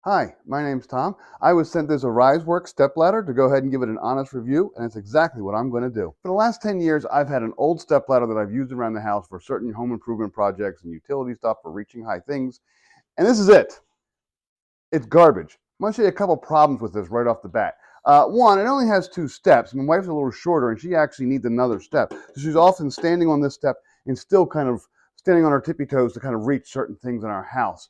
Hi, my name's Tom. I was sent this AriseWork stepladder to go ahead and give it an honest review, and it's exactly what I'm going to do. For the last 10 years, I've had an old stepladder that I've used around the house for certain home improvement projects and utility stuff for reaching high things, and this is it. It's garbage. I'm going to show you a couple problems with this right off the bat. One, it only has 2 steps. My wife's a little shorter, and she actually needs another step. So she's often standing on this step and still kind of standing on her tippy toes to kind of reach certain things in our house.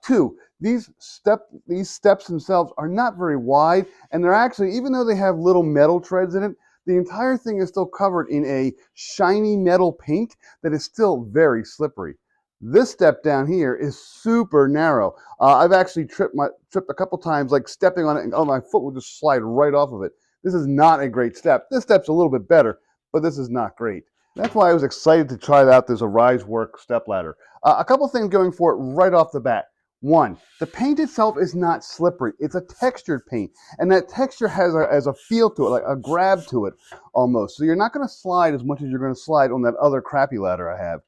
Two, these steps themselves are not very wide, and they're actually, even though they have little metal treads in it, the entire thing is still covered in a shiny metal paint that is still very slippery. This step down here is super narrow. I've actually tripped a couple times, like stepping on it, and my foot will just slide right off of it. This is not a great step. This step's a little bit better, but this is not great. That's why I was excited to try out this AriseWork stepladder. A couple things going for it right off the bat. One, the paint itself is not slippery. It's a textured paint, and that texture has a feel to it, like a grab to it almost. So you're not going to slide as much as you're going to slide on that other crappy ladder I have.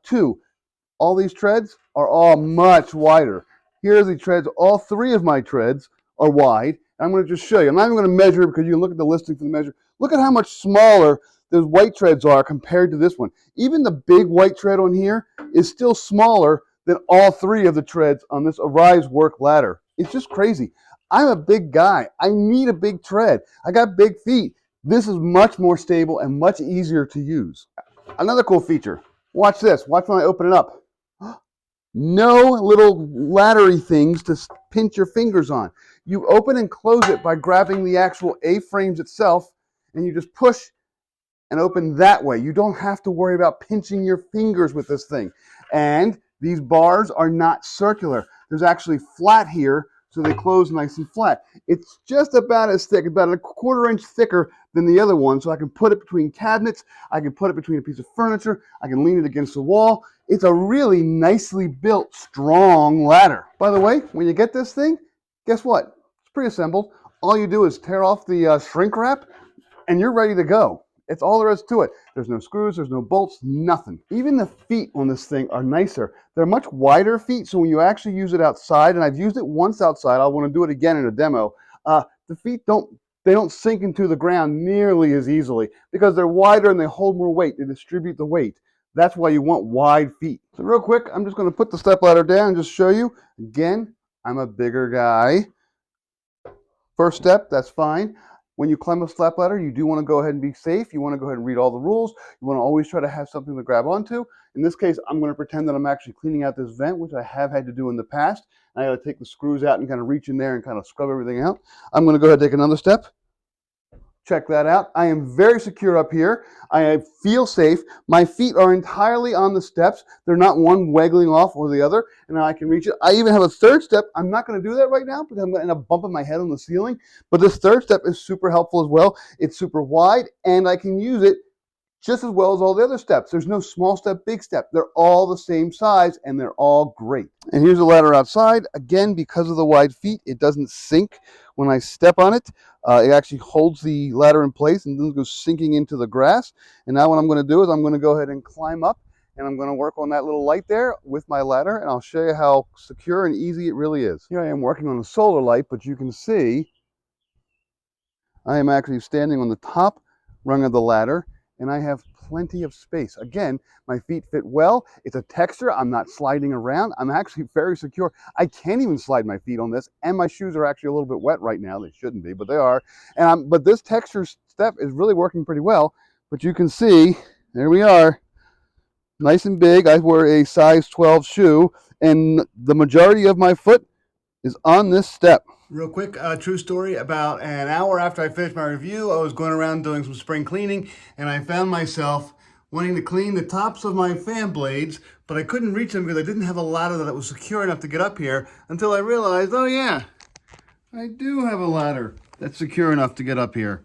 Two, all these treads are all much wider. Here are the treads. All 3 of my treads are wide. I'm going to just show you. I'm not even going to measure it because you can look at the listing for the measure. Look at how much smaller those white treads are compared to this one. Even the big white tread on here is still smaller than all 3 of the treads on this AriseWork ladder. It's just crazy. I'm a big guy. I need a big tread. I got big feet. This is much more stable and much easier to use. Another cool feature. Watch this. Watch when I open it up. No little laddery things to pinch your fingers on. You open and close it by grabbing the actual A-frames itself, and you just push and open that way. You don't have to worry about pinching your fingers with this thing. And these bars are not circular. There's actually flat here, so they close nice and flat. It's just about as thick, about a 1/4 inch thicker than the other one, so I can put it between cabinets, I can put it between a piece of furniture, I can lean it against the wall. It's a really nicely built, strong ladder. By the way, when you get this thing, guess what? It's pre-assembled. All you do is tear off the shrink wrap, and you're ready to go. It's all there is to it. There's no screws, there's no bolts, nothing. Even the feet on this thing are nicer. They're much wider feet, so when you actually use it outside, and I've used it once outside, I'll want to do it again in a demo, the feet don't sink into the ground nearly as easily because they're wider and they hold more weight. They distribute the weight. That's why you want wide feet. So real quick, I'm just going to put the stepladder down and just show you. Again, I'm a bigger guy. First step, that's fine. When you climb a stepladder, you do want to go ahead and be safe. You want to go ahead and read all the rules. You want to always try to have something to grab onto. In this case, I'm going to pretend that I'm actually cleaning out this vent, which I have had to do in the past. I got to take the screws out and kind of reach in there and kind of scrub everything out. I'm going to go ahead and take another step. Check that out. I am very secure up here. I feel safe. My feet are entirely on the steps. They're not one waggling off or the other, and now I can reach it. I even have a third step. I'm not going to do that right now because I'm going to end up bumping my head on the ceiling, but this third step is super helpful as well. It's super wide, and I can use it just as well as all the other steps. There's no small step, big step. They're all the same size, and they're all great. And here's the ladder outside. Again, because of the wide feet, it doesn't sink when I step on it. It actually holds the ladder in place and doesn't go sinking into the grass. And now what I'm going to do is I'm going to go ahead and climb up, and I'm going to work on that little light there with my ladder, and I'll show you how secure and easy it really is. Here I am working on a solar light, but you can see I am actually standing on the top rung of the ladder, and I have plenty of space. Again, my feet fit well. It's a texture. I'm not sliding around. I'm actually very secure. I can't even slide my feet on this, and my shoes are actually a little bit wet right now. They shouldn't be, but they are. But this texture step is really working pretty well. But you can see, there we are, nice and big. I wear a size 12 shoe, and the majority of my foot is on this step. Real quick, true story. About an hour after I finished my review, I was going around doing some spring cleaning, and I found myself wanting to clean the tops of my fan blades, but I couldn't reach them because I didn't have a ladder that was secure enough to get up here until I realized, oh yeah, I do have a ladder that's secure enough to get up here.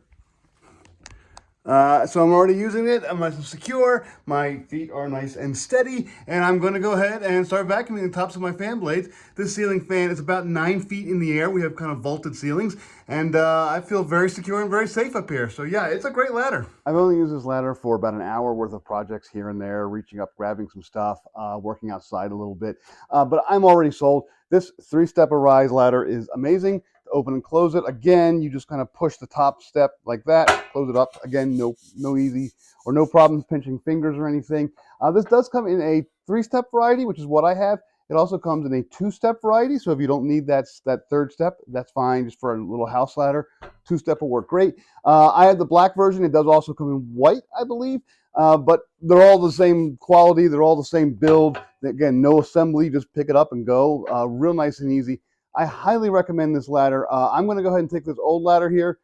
So I'm already using it. I'm nice and secure. My feet are nice and steady, and I'm going to go ahead and start vacuuming the tops of my fan blades. This ceiling fan is about 9 feet in the air. We have kind of vaulted ceilings, and I feel very secure and very safe up here. So yeah, it's a great ladder. I've only used this ladder for about an hour worth of projects here and there, reaching up, grabbing some stuff, working outside a little bit. But I'm already sold. This 3-step Arise ladder is amazing. To open and close it, again, you just kind of push the top step like that, close it up. Again, no easy or no problems pinching fingers or anything. This does come in a 3-step variety, which is what I have. It also comes in a 2-step variety, so if you don't need that 3rd step, that's fine. Just for a little house ladder, 2-step will work great. I have the black version. It does also come in white, I believe, but they're all the same quality. They're all the same build. Again, no assembly. Just pick it up and go. Real nice and easy. I highly recommend this ladder. I'm going to go ahead and take this old ladder here.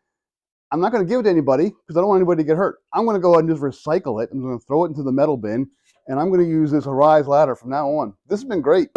I'm not going to give it to anybody because I don't want anybody to get hurt. I'm going to go ahead and just recycle it. I'm going to throw it into the metal bin, and I'm going to use this Arise ladder from now on. This has been great.